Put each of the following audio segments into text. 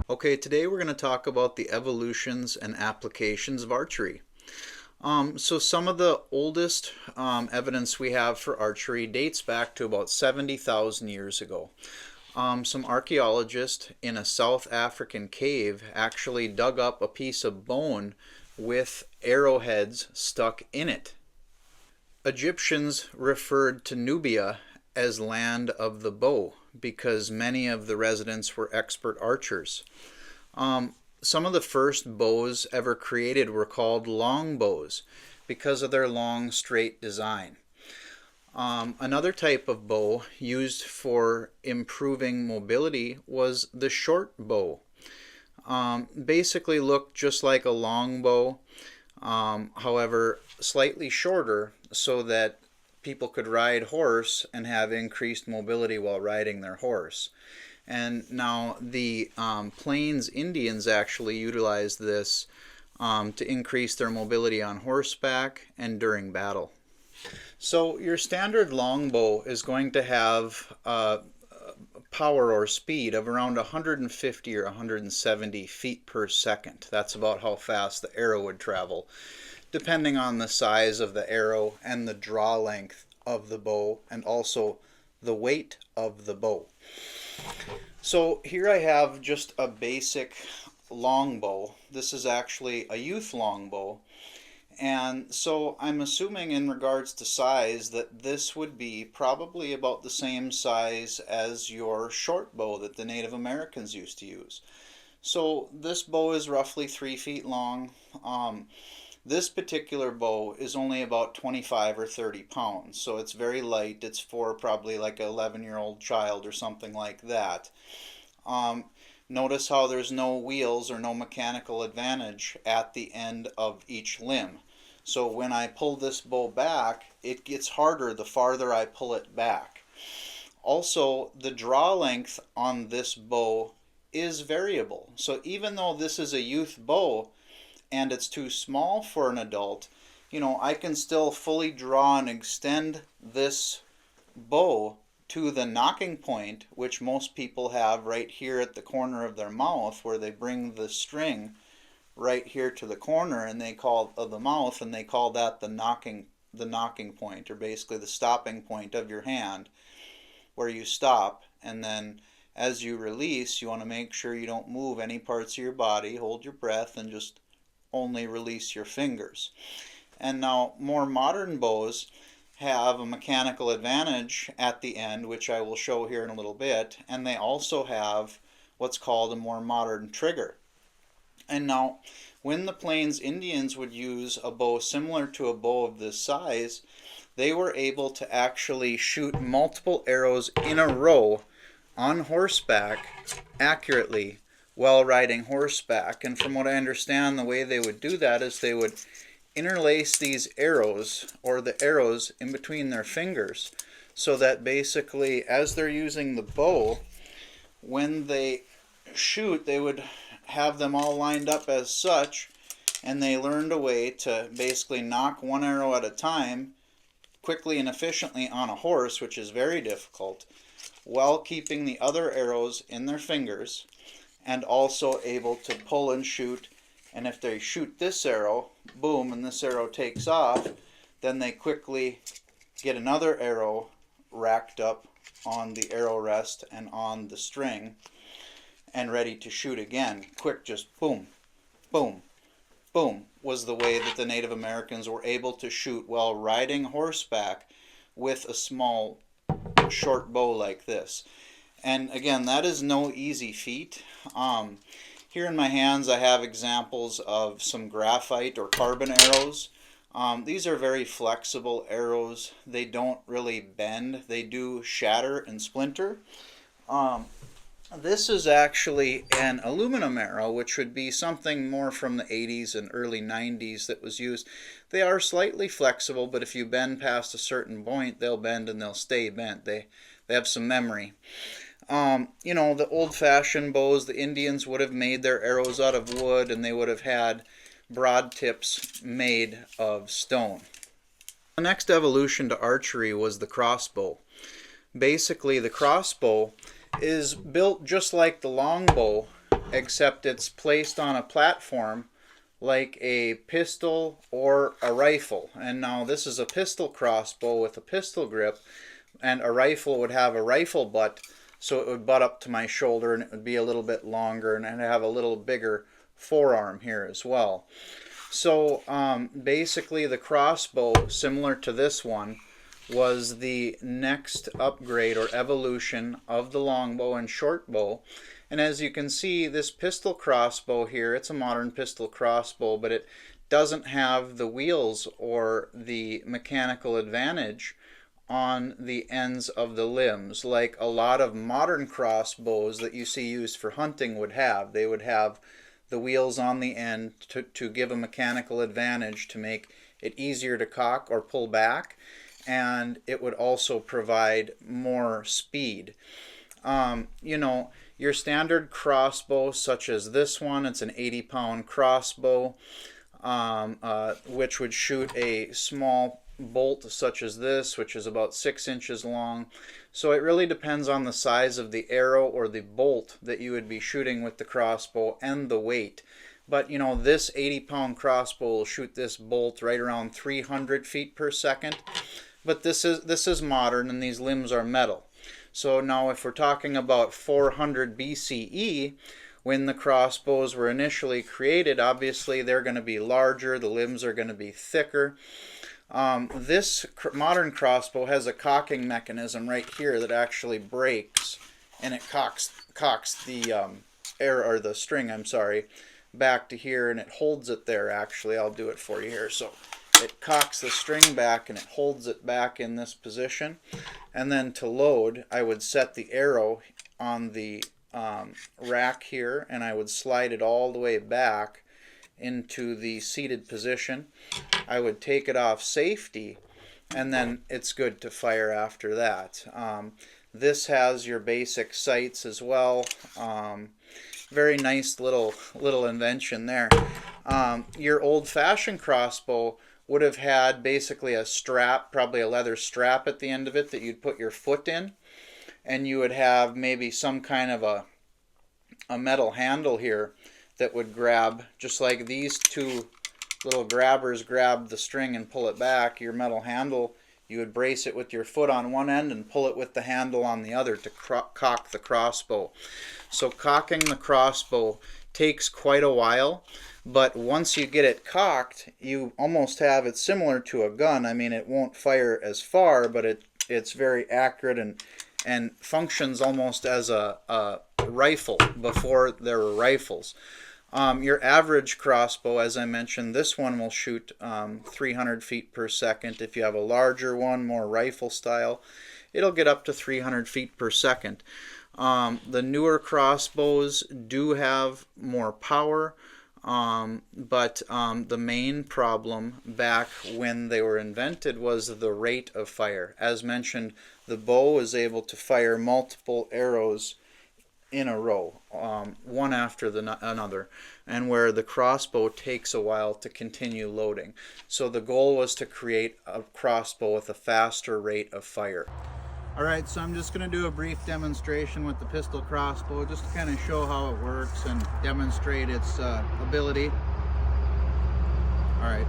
Okay, today we're going to talk about the evolutions and applications of archery. So some of the oldest evidence we have for archery dates back to about 70,000 years ago. Some archaeologists in a South African cave actually dug up a piece of bone with arrowheads stuck in it. Egyptians referred to Nubia as land of the bow because many of the residents were expert archers. Some of the first bows ever created were called long bows because of their long straight design. Another type of bow used for improving mobility was the short bow. Basically looked just like a long bow, however slightly shorter so that people could ride horse and have increased mobility while riding their horse. And now the Plains Indians actually utilized this to increase their mobility on horseback and during battle. So your standard longbow is going to have power or speed of around 150 or 170 feet per second. That's about how fast the arrow would travel, depending on the size of the arrow and the draw length of the bow and also the weight of the bow. So here I have just a basic longbow. This is actually a youth longbow. And so I'm assuming in regards to size that this would be probably about the same size as your short bow that the Native Americans used to use. So this bow is roughly 3 feet long. This particular bow is only about 25 or 30 pounds, so it's very light. It's for probably like an 11-year-old child or something like that. Notice how there's no wheels or no mechanical advantage at the end of each limb. So when I pull this bow back, it gets harder the farther I pull it back. Also, the draw length on this bow is variable. So even though this is a youth bow and it's too small for an adult, I can still fully draw and extend this bow to the nocking point, which most people have right here at the corner of their mouth, where they bring the string right here to the corner and they call of the mouth, and they call that the nocking point, or basically the stopping point of your hand, where you stop, and then as you release, you want to make sure you don't move any parts of your body, hold your breath, and just only release your fingers. And now more modern bows have a mechanical advantage at the end, which I will show here in a little bit, and they also have what's called a more modern trigger. And now when the Plains Indians would use a bow similar to a bow of this size, they were able to actually shoot multiple arrows in a row on horseback accurately while riding horseback. And from what I understand, the way they would do that is they would interlace these arrows, or the arrows, in between their fingers, so that basically as they're using the bow, when they shoot, they would have them all lined up as such, and they learned a way to basically knock one arrow at a time quickly and efficiently on a horse, which is very difficult, while keeping the other arrows in their fingers, and also able to pull and shoot. And if they shoot this arrow, boom, and this arrow takes off, then they quickly get another arrow racked up on the arrow rest and on the string and ready to shoot again. Quick, just boom, boom, boom, was the way that the Native Americans were able to shoot while riding horseback with a small short bow like this. And again, that is no easy feat. Here in my hands I have examples of some graphite or carbon arrows. These are very flexible arrows. They don't really bend. They do shatter and splinter. This is actually an aluminum arrow, which would be something more from the 80s and early 90s that was used. They are slightly flexible, but if you bend past a certain point, they'll bend and they'll stay bent. They have some memory. The old-fashioned bows, the Indians would have made their arrows out of wood, and they would have had broad tips made of stone. The next evolution to archery was the crossbow. Basically, the crossbow is built just like the longbow, except it's placed on a platform like a pistol or a rifle. And now this is a pistol crossbow with a pistol grip, and a rifle would have a rifle butt, so it would butt up to my shoulder and it would be a little bit longer, and I'd have a little bigger forearm here as well. So basically the crossbow, similar to this one, was the next upgrade or evolution of the longbow and shortbow. And as you can see, this pistol crossbow here, it's a modern pistol crossbow, but it doesn't have the wheels or the mechanical advantage on the ends of the limbs like a lot of modern crossbows that you see used for hunting would have. They would have the wheels on the end to give a mechanical advantage to make it easier to cock or pull back, and it would also provide more speed. You know, your standard crossbow such as this one, it's an 80-pound crossbow, which would shoot a small bolt such as this, which is about 6 inches long. So it really depends on the size of the arrow or the bolt that you would be shooting with the crossbow and the weight. But you know, this 80-pound crossbow will shoot this bolt right around 300 feet per second. But this is modern, and these limbs are metal. So now if we're talking about 400 BCE, when the crossbows were initially created, obviously they're going to be larger, the limbs are going to be thicker. This modern crossbow has a cocking mechanism right here that actually breaks, and it cocks the arrow, or the string, I'm sorry, back to here, and it holds it there. Actually, I'll do it for you here. So it cocks the string back and it holds it back in this position. And then to load, I would set the arrow on the rack here, and I would slide it all the way back into the seated position. I would take it off safety, and then it's good to fire after that. This has your basic sights as well. Very nice little invention there. Your old-fashioned crossbow would have had basically a strap, probably a leather strap at the end of it that you'd put your foot in, and you would have maybe some kind of a metal handle here that would grab, just like these two little grabbers grab the string and pull it back. Your metal handle, you would brace it with your foot on one end and pull it with the handle on the other to cock the crossbow. So cocking the crossbow takes quite a while, but once you get it cocked, you almost have it similar to a gun. I mean, it won't fire as far, but it's very accurate and functions almost as a rifle before there were rifles. Your average crossbow, as I mentioned, this one will shoot 300 feet per second. If you have a larger one, more rifle style, it'll get up to 300 feet per second. The newer crossbows do have more power, but the main problem back when they were invented was the rate of fire. As mentioned, the bow is able to fire multiple arrows in a row, one after another, and where the crossbow takes a while to continue loading. So the goal was to create a crossbow with a faster rate of fire. Alright, so I'm just going to do a brief demonstration with the pistol crossbow just to kind of show how it works and demonstrate its ability. Alright.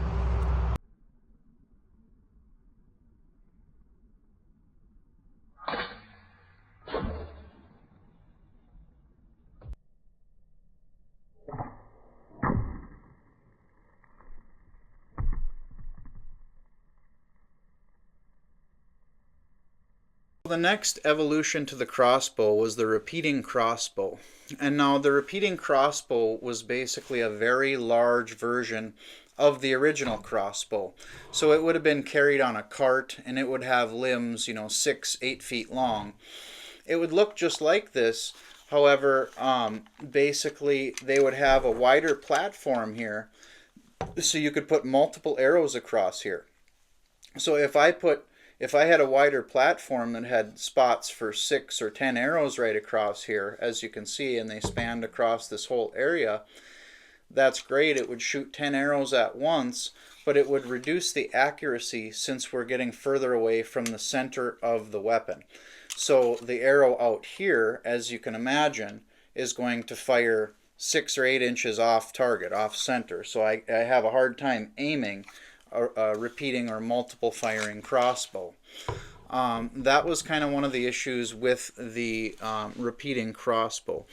The next evolution to the crossbow was the repeating crossbow. And now the repeating crossbow was basically a very large version of the original crossbow. So it would have been carried on a cart, and it would have limbs, 6-8 feet long. It would look just like this. However, basically they would have a wider platform here, so you could put multiple arrows across here. So if I had a wider platform that had spots for 6 or 10 arrows right across here, as you can see, and they spanned across this whole area, that's great. It would shoot 10 arrows at once, but it would reduce the accuracy since we're getting further away from the center of the weapon. So the arrow out here, as you can imagine, is going to fire 6 or 8 inches off target, off center. So I have a hard time aiming a repeating or multiple firing crossbow. That was kind of one of the issues with the repeating crossbow.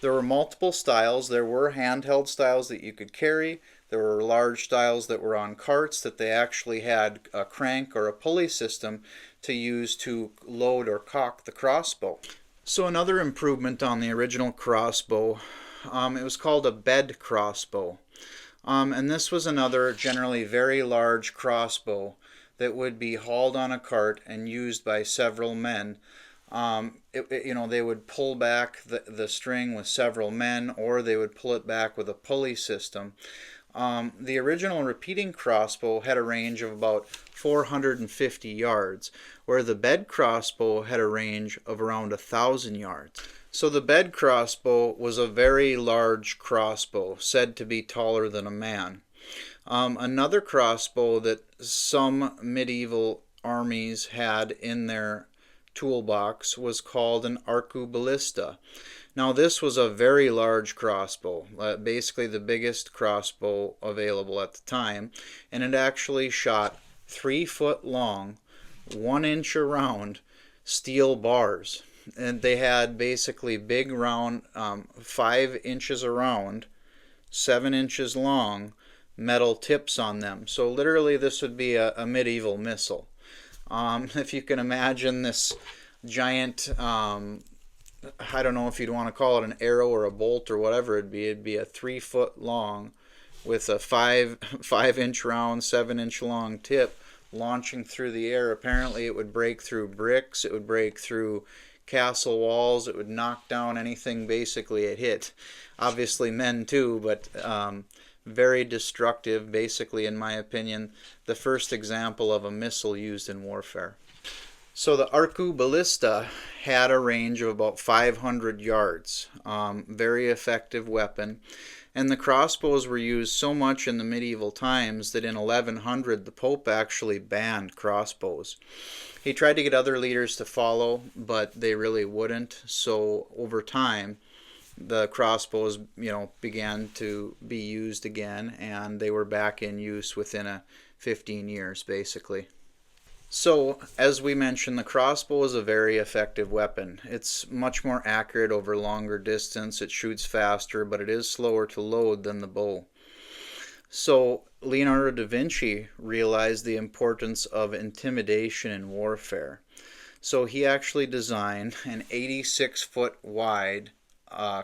There were multiple styles. There were handheld styles that you could carry. There were large styles that were on carts that they actually had a crank or a pulley system to use to load or cock the crossbow. So another improvement on the original crossbow, it was called a bed crossbow. And this was another generally very large crossbow that would be hauled on a cart and used by several men. They would pull back the string with several men, or they would pull it back with a pulley system. The original repeating crossbow had a range of about 450 yards, where the bed crossbow had a range of around 1,000 yards. So the bed crossbow was a very large crossbow, said to be taller than a man. Another crossbow that some medieval armies had in their toolbox was called an arquebusista. Now this was a very large crossbow, basically the biggest crossbow available at the time, and it actually shot 3 foot long, 1 inch around steel bars. And they had basically big round, 5 inches around, 7 inches long metal tips on them. So literally this would be a medieval missile. If you can imagine this giant, I don't know if you'd want to call it an arrow or a bolt or whatever it'd be a 3 foot long with a 5 inch round, 7 inch long tip launching through the air. Apparently it would break through bricks, it would break through castle walls, it would knock down anything basically it hit. Obviously men too, but very destructive, basically in my opinion the first example of a missile used in warfare. So the arquebusista had a range of about 500 yards, very effective weapon, and the crossbows were used so much in the medieval times that in 1100 the Pope actually banned crossbows. He tried to get other leaders to follow, but they really wouldn't, so over time the crossbows began to be used again, and they were back in use within 15 years basically. So, as we mentioned, the crossbow is a very effective weapon. It's much more accurate over longer distance, it shoots faster, but it is slower to load than the bow. So, Leonardo da Vinci realized the importance of intimidation in warfare. So he actually designed an 86-foot wide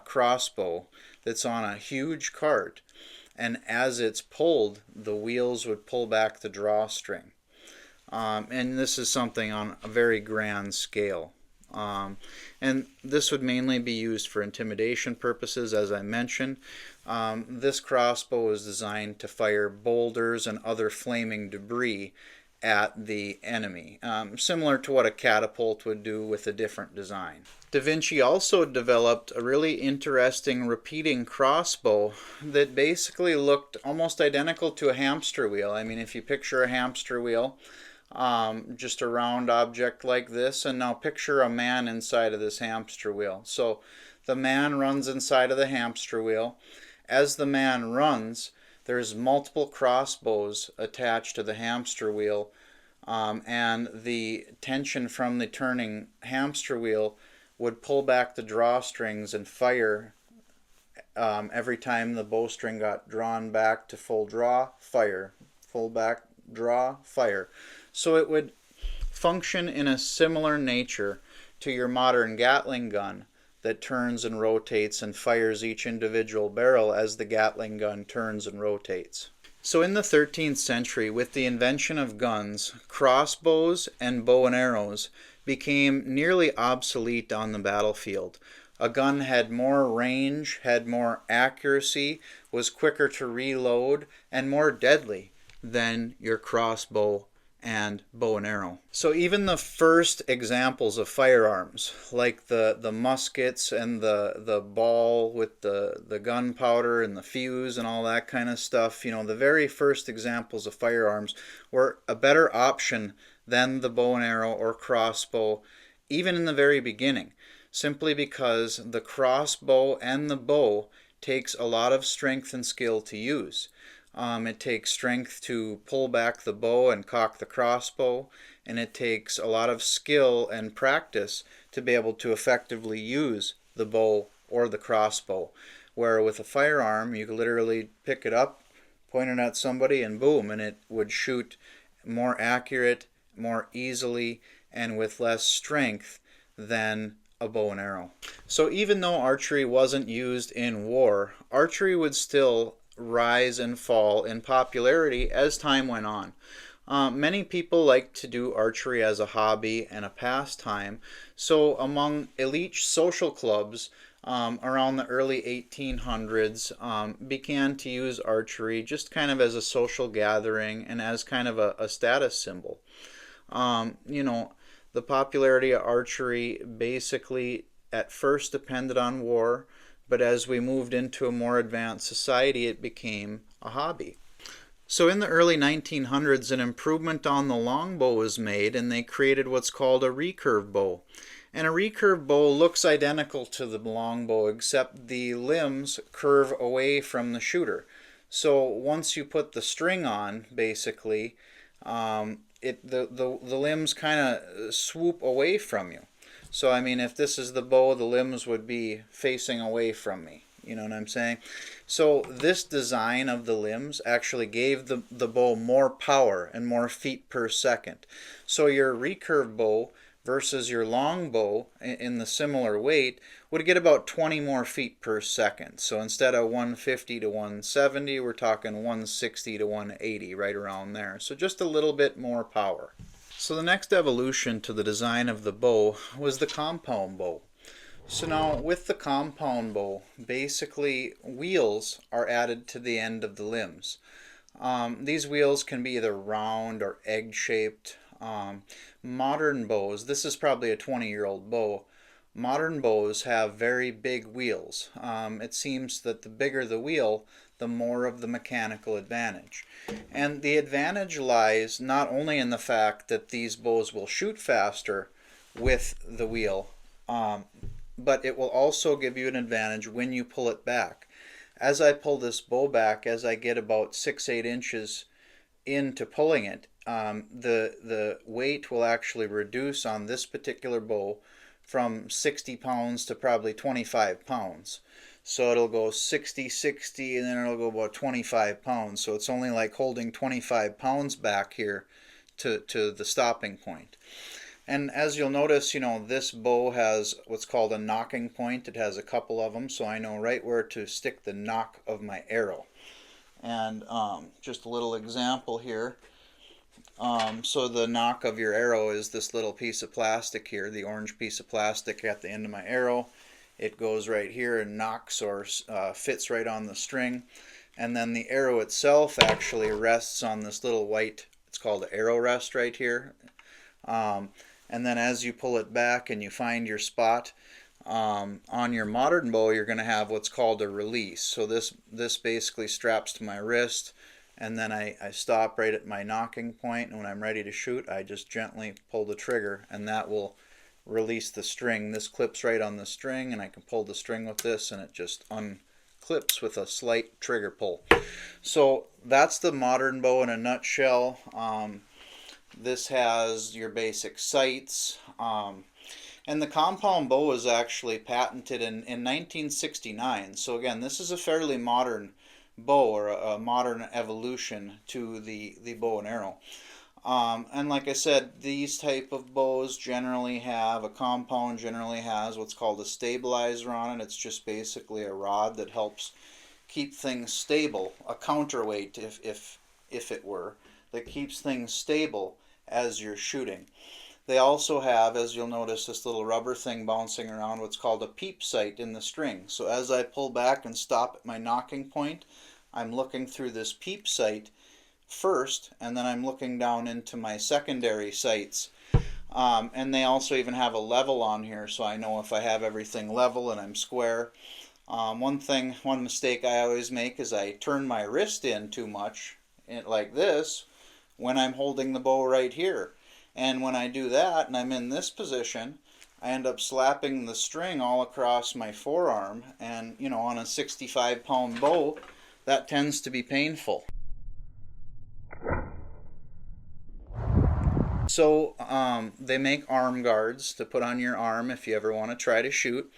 crossbow that's on a huge cart, and as it's pulled, the wheels would pull back the drawstring. And this is something on a very grand scale. And this would mainly be used for intimidation purposes, as I mentioned. This crossbow is designed to fire boulders and other flaming debris at the enemy, similar to what a catapult would do with a different design. Da Vinci also developed a really interesting repeating crossbow that basically looked almost identical to a hamster wheel. I mean, if you picture a hamster wheel, just a round object like this, and now picture a man inside of this hamster wheel. So the man runs inside of the hamster wheel. As the man runs, there's multiple crossbows attached to the hamster wheel, and the tension from the turning hamster wheel would pull back the drawstrings and fire every time the bowstring got drawn back to full draw, fire, full back, draw, fire. So it would function in a similar nature to your modern Gatling gun that turns and rotates and fires each individual barrel as the Gatling gun turns and rotates. So in the 13th century, with the invention of guns, crossbows and bow and arrows became nearly obsolete on the battlefield. A gun had more range, had more accuracy, was quicker to reload, and more deadly than your crossbow and bow and arrow. So even the first examples of firearms, like the muskets and the ball with the gunpowder and the fuse and all that kind of stuff, the very first examples of firearms were a better option than the bow and arrow or crossbow, even in the very beginning, simply because the crossbow and the bow takes a lot of strength and skill to use. It takes strength to pull back the bow and cock the crossbow, and it takes a lot of skill and practice to be able to effectively use the bow or the crossbow. Where with a firearm, you could literally pick it up, point it at somebody, and boom, and it would shoot more accurate, more easily, and with less strength than a bow and arrow. So even though archery wasn't used in war, archery would still rise and fall in popularity as time went on. Many people like to do archery as a hobby and a pastime, so among elite social clubs around the early 1800s began to use archery just kind of as a social gathering and as kind of a status symbol. You know, the popularity of archery basically at first depended on war, but as we moved into a more advanced society, it became a hobby. So in the early 1900s, an improvement on the longbow was made, and they created what's called a recurve bow. And a recurve bow looks identical to the longbow, except the limbs curve away from the shooter. Once you put the string on, basically, the limbs kind of swoop away from you. So I mean, if this is the bow, the limbs would be facing away from me. You know what I'm saying? So this design of the limbs actually gave the bow more power and more feet per second. So your recurve bow versus your long bow in the similar weight would get about 20 more feet per second. So instead of 150 to 170, we're talking 160 to 180, right around there. So just a little bit more power. So the next evolution to the design of the bow was the compound bow. So now with the compound bow, basically wheels are added to the end of the limbs. These wheels can be either round or egg-shaped. Modern bows, this is probably a 20-year-old bow, modern bows have very big wheels. It seems that the bigger the wheel, the more of the mechanical advantage. And the advantage lies not only in the fact that these bows will shoot faster with the wheel, but it will also give you an advantage when you pull it back. As I pull this bow back, as I get about 6-8 inches into pulling it, the weight will actually reduce on this particular bow from 60 pounds to probably 25 pounds. So it'll go 60, 60, and then it'll go about 25 pounds. So it's only like holding 25 pounds back here to the stopping point. And as you'll notice, you know, this bow has what's called a nocking point. It has a couple of them, so I know right where to stick the nock of my arrow. And just a little example here. So the nock of your arrow is this little piece of plastic here, the orange piece of plastic at the end of my arrow. It goes right here and knocks or fits right on the string. And then the arrow itself actually rests on this little white, it's called the arrow rest right here. And then as you pull it back and you find your spot, on your modern bow, you're going to have what's called a release. So this basically straps to my wrist, and then I stop right at my nocking point, and when I'm ready to shoot, I just gently pull the trigger, and that will release the string. This clips right on the string, and I can pull the string with this, and it just unclips with a slight trigger pull. So that's the modern bow in a nutshell. This has your basic sights. And the compound bow was actually patented in 1969. So again, this is a fairly modern bow, or a modern evolution to the bow and arrow. And like I said, these type of bows generally have, a compound generally has what's called a stabilizer on it. It's just basically a rod that helps keep things stable, a counterweight if it were, that keeps things stable as you're shooting. They also have, as you'll notice, this little rubber thing bouncing around, what's called a peep sight in the string. So as I pull back and stop at my nocking point, I'm looking through this peep sight first, and then I'm looking down into my secondary sights. And they also even have a level on here, so I know if I have everything level and I'm square. One mistake I always make is I turn my wrist in too much, like this, when I'm holding the bow right here. And when I do that and I'm in this position, I end up slapping the string all across my forearm, and you know, on a 65-pound bow, that tends to be painful. So they make arm guards to put on your arm if you ever want to try to shoot.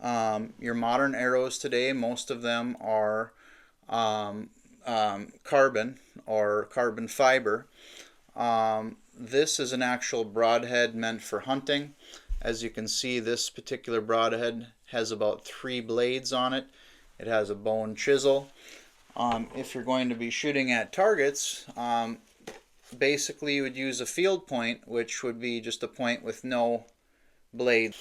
Your modern arrows today, most of them are carbon or carbon fiber. This is an actual broadhead meant for hunting. As you can see, this particular broadhead has about 3 blades on it. It has a bone chisel. If you're going to be shooting at targets, basically you would use a field point, which would be just a point with no blade.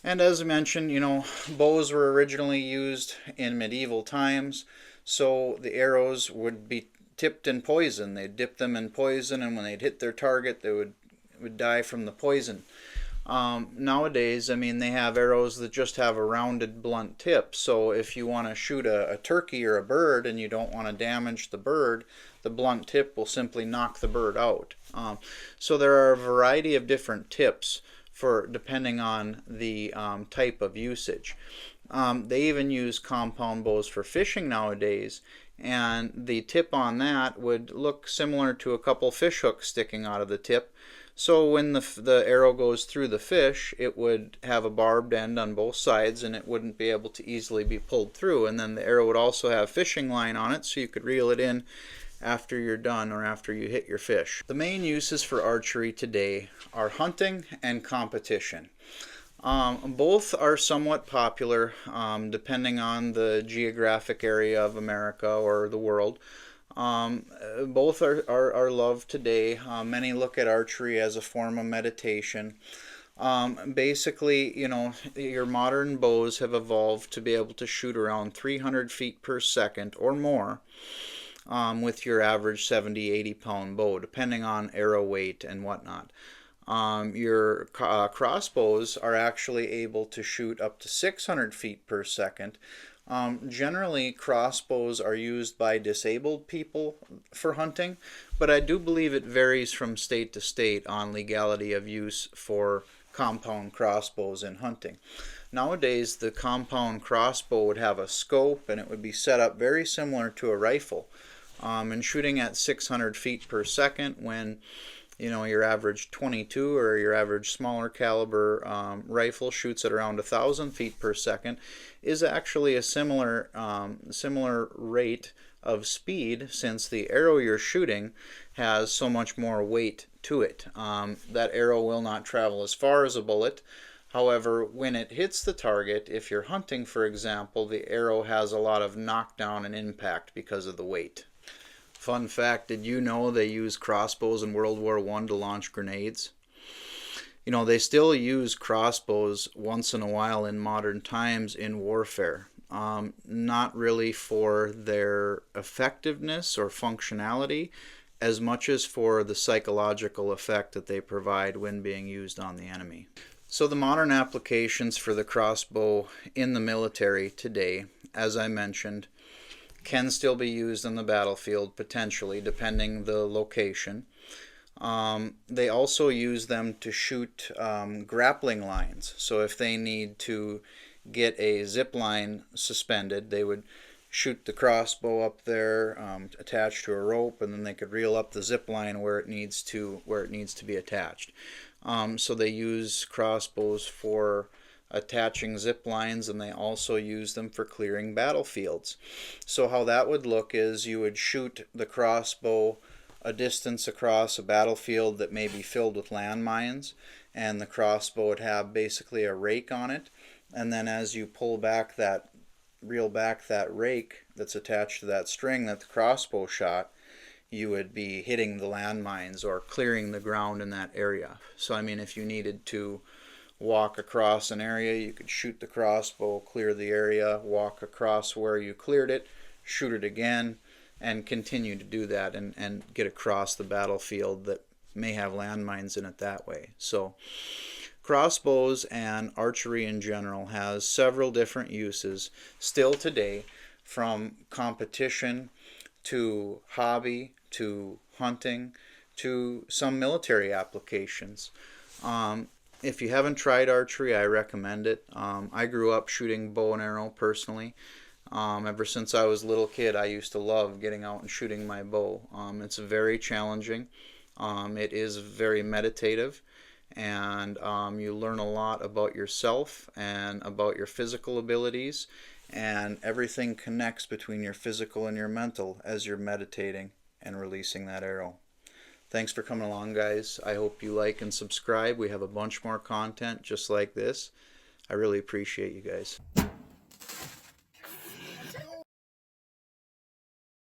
And as I mentioned, you know, bows were originally used in medieval times, so the arrows would be tipped in poison. They'd dip them in poison, and when they'd hit their target, they would die from the poison. Nowadays, I mean, they have arrows that just have a rounded blunt tip, so if you want to shoot a turkey or a bird and you don't want to damage the bird, the blunt tip will simply knock the bird out. So there are a variety of different tips for depending on the type of usage. They even use compound bows for fishing nowadays, and the tip on that would look similar to a couple fish hooks sticking out of the tip. So when the arrow goes through the fish, it would have a barbed end on both sides, and it wouldn't be able to easily be pulled through. And then the arrow would also have fishing line on it, so you could reel it in after you're done or after you hit your fish. The main uses for archery today are hunting and competition. Both are somewhat popular depending on the geographic area of America or the world. Both are loved today. Many look at archery as a form of meditation. Basically, you know, your modern bows have evolved to be able to shoot around 300 feet per second or more with your average 70-80 pound bow, depending on arrow weight and whatnot. Your crossbows are actually able to shoot up to 600 feet per second. Generally, crossbows are used by disabled people for hunting, but I do believe it varies from state to state on legality of use for compound crossbows in hunting. Nowadays, the compound crossbow would have a scope, and it would be set up very similar to a rifle. And shooting at 600 feet per second, when you know your average 22 or your average smaller caliber rifle shoots at around 1,000 feet per second, is actually a similar rate of speed, since the arrow you're shooting has so much more weight to it. That arrow will not travel as far as a bullet. However, when it hits the target, if you're hunting, for example, the arrow has a lot of knockdown and impact because of the weight. Fun fact, did you know they used crossbows in World War I to launch grenades? You know, they still use crossbows once in a while in modern times in warfare. Not really for their effectiveness or functionality, as much as for the psychological effect that they provide when being used on the enemy. So the modern applications for the crossbow in the military today, as I mentioned, can still be used on the battlefield, potentially, depending the location. They also use them to shoot grappling lines. So if they need to get a zip line suspended, they would shoot the crossbow up there, attached to a rope, and then they could reel up the zip line where it needs to be attached. So they use crossbows for attaching zip lines, and they also use them for clearing battlefields. So how that would look is you would shoot the crossbow a distance across a battlefield that may be filled with landmines, and the crossbow would have basically a rake on it, and then as you reel back that rake that's attached to that string that the crossbow shot, you would be hitting the landmines or clearing the ground in that area. So I mean, if you needed to walk across an area, you could shoot the crossbow, clear the area, walk across where you cleared it, shoot it again, and continue to do that and get across the battlefield that may have landmines in it that way. So crossbows and archery in general has several different uses still today, from competition to hobby to hunting to some military applications. If you haven't tried archery, I recommend it. I grew up shooting bow and arrow personally. Ever since I was a little kid, I used to love getting out and shooting my bow. It's very challenging. It is very meditative, and you learn a lot about yourself and about your physical abilities, and everything connects between your physical and your mental as you're meditating and releasing that arrow. Thanks for coming along, guys. I hope you like and subscribe. We have a bunch more content just like this. I really appreciate you guys.